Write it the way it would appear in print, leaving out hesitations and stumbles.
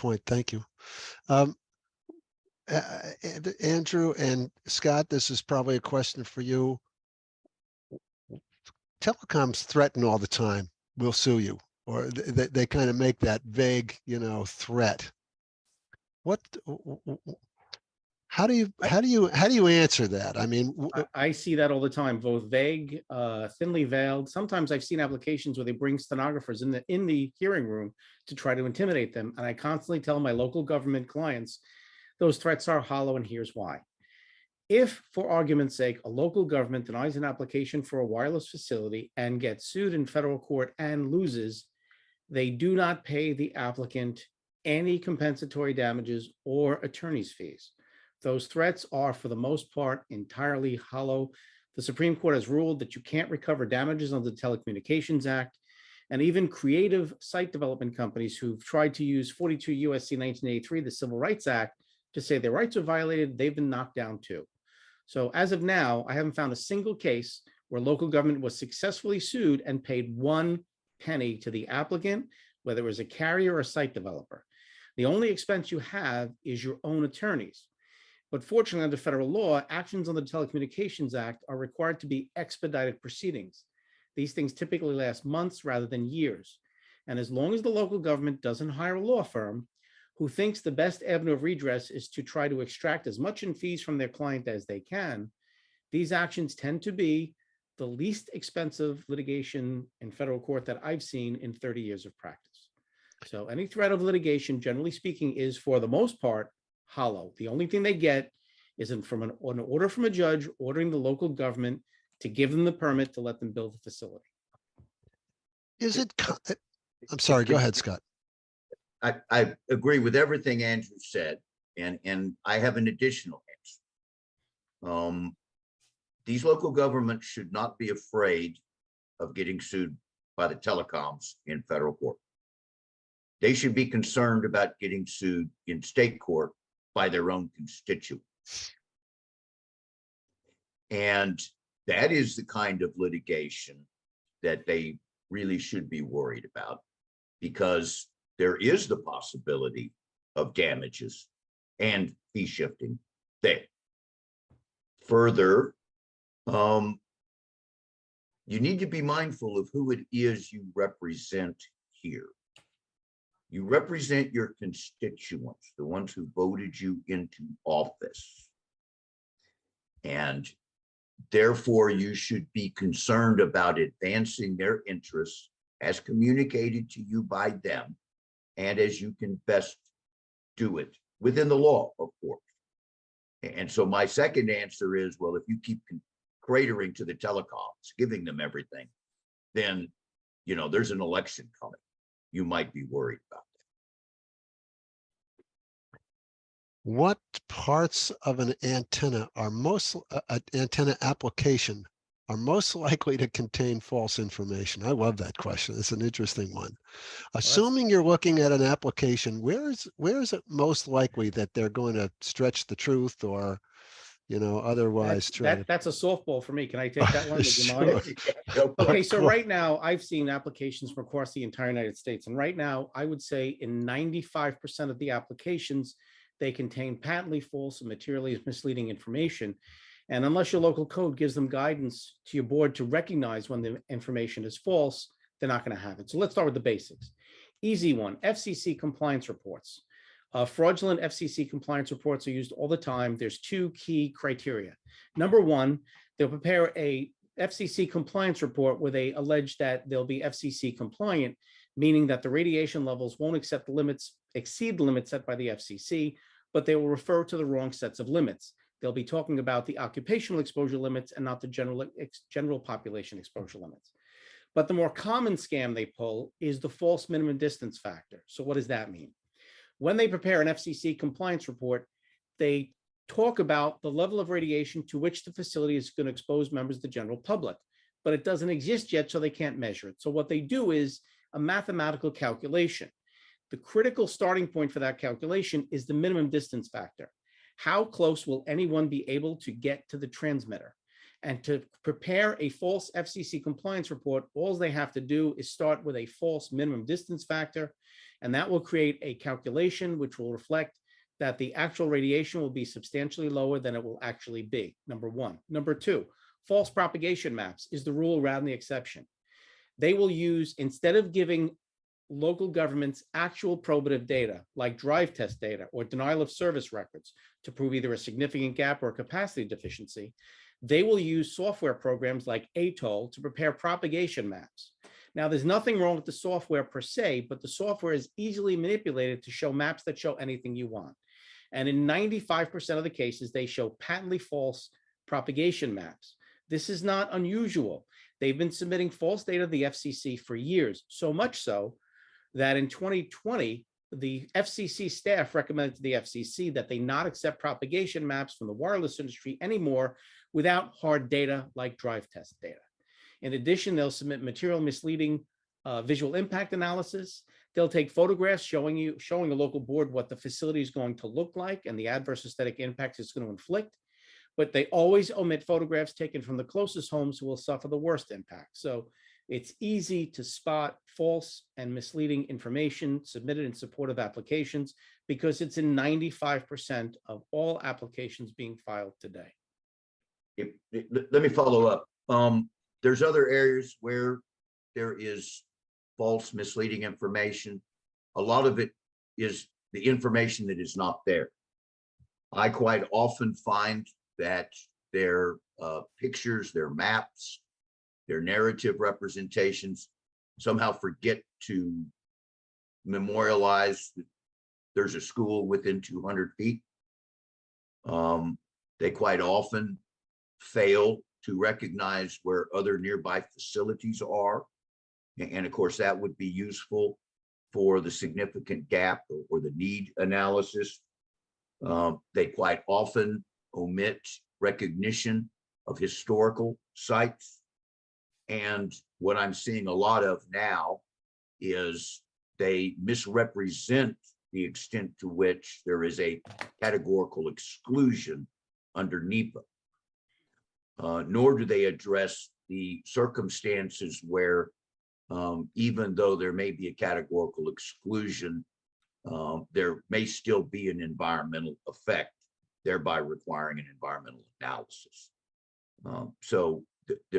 point. Thank you. Um, Andrew and Scott, this is probably a question for you. Telecoms threaten all the time, we'll sue you, or they kind of make that vague, threat. What, how do you answer that? I mean, I see that all the time, both vague, thinly veiled. Sometimes I've seen applications where they bring stenographers in the hearing room to try to intimidate them. And I constantly tell my local government clients, those threats are hollow, and here's why. If, for argument's sake, a local government denies an application for a wireless facility and gets sued in federal court and loses, they do not pay the applicant any compensatory damages or attorney's fees. Those threats are, for the most part, entirely hollow. The Supreme Court has ruled that you can't recover damages under the Telecommunications Act, and even creative site development companies who've tried to use 42 U.S.C. 1983, the Civil Rights Act, to say their rights are violated, they've been knocked down too. So as of now, I haven't found a single case where local government was successfully sued and paid 1 penny to the applicant, whether it was a carrier or a site developer. The only expense you have is your own attorneys. But fortunately, under federal law, actions under the Telecommunications Act are required to be expedited proceedings. These things typically last months rather than years. And as long as the local government doesn't hire a law firm who thinks the best avenue of redress is to try to extract as much in fees from their client as they can, these actions tend to be the least expensive litigation in federal court that I've seen in 30 years of practice. So any threat of litigation, generally speaking, is for the most part hollow. The only thing they get is an order from a judge ordering the local government to give them the permit to let them build the facility. I'm sorry, go ahead, Scott. I agree with everything Andrew said, and I have an additional answer. These local governments should not be afraid of getting sued by the telecoms in federal court. They should be concerned about getting sued in state court by their own constituents. And that is the kind of litigation that they really should be worried about, because there is the possibility of damages and fee shifting there. Further, you need to be mindful of who it is you represent here. You represent your constituents, the ones who voted you into office. And therefore, you should be concerned about advancing their interests as communicated to you by them, and as you can best do it within the law, of course. And so my second answer is, well, if you keep cratering to the telecoms, giving them everything, then, there's an election coming. You might be worried about that. What parts of an antenna antenna application are most likely to contain false information? I love that question. It's an interesting one. Assuming you're looking at an application, where is it most likely that they're going to stretch the truth or, otherwise that's a softball for me. Can I take that one? Would you mind? Sure. Okay, so right now I've seen applications from across the entire United States, and right now I would say in 95% of the applications, they contain patently false and materially misleading information. And unless your local code gives them guidance to your board to recognize when the information is false, they're not going to have it. So let's start with the basics. Easy one, FCC compliance reports. Fraudulent FCC compliance reports are used all the time. There's 2 key criteria. Number one, they'll prepare a FCC compliance report where they allege that they'll be FCC compliant, meaning that the radiation levels won't exceed the limits set by the FCC, but they will refer to the wrong sets of limits. They'll be talking about the occupational exposure limits and not the general population exposure limits. But the more common scam they pull is the false minimum distance factor. So what does that mean? When they prepare an FCC compliance report, they talk about the level of radiation to which the facility is going to expose members of the general public, but it doesn't exist yet, so they can't measure it. So what they do is a mathematical calculation. The critical starting point for that calculation is the minimum distance factor. How close will anyone be able to get to the transmitter? And to prepare a false FCC compliance report, all they have to do is start with a false minimum distance factor. And that will create a calculation which will reflect that the actual radiation will be substantially lower than it will actually be, number one. Number two, false propagation maps is the rule around the exception. They will use, instead of giving local governments actual probative data like drive test data or denial of service records to prove either a significant gap or a capacity deficiency, they will use software programs like ATOL to prepare propagation maps. Now, there's nothing wrong with the software per se, but the software is easily manipulated to show maps that show anything you want. And in 95% of the cases, they show patently false propagation maps. This is not unusual. They've been submitting false data to the FCC for years, so much so that in 2020, the FCC staff recommended to the FCC that they not accept propagation maps from the wireless industry anymore without hard data like drive test data. In addition, they'll submit material misleading visual impact analysis. They'll take photographs showing a local board what the facility is going to look like and the adverse aesthetic impacts it's going to inflict. But they always omit photographs taken from the closest homes who will suffer the worst impact. So it's easy to spot false and misleading information submitted in support of applications because it's in 95% of all applications being filed today. Let me follow up. There's other areas where there is false, misleading information. A lot of it is the information that is not there. I quite often find that their pictures, their maps, their narrative representations somehow forget to memorialize that there's a school within 200 feet. They quite often fail to recognize where other nearby facilities are. And of course, that would be useful for the significant gap or the need analysis. They quite often omit recognition of historical sites. And what I'm seeing a lot of now is they misrepresent the extent to which there is a categorical exclusion under NEPA. Nor do they address the circumstances where even though there may be a categorical exclusion, there may still be an environmental effect, thereby requiring an environmental analysis. So there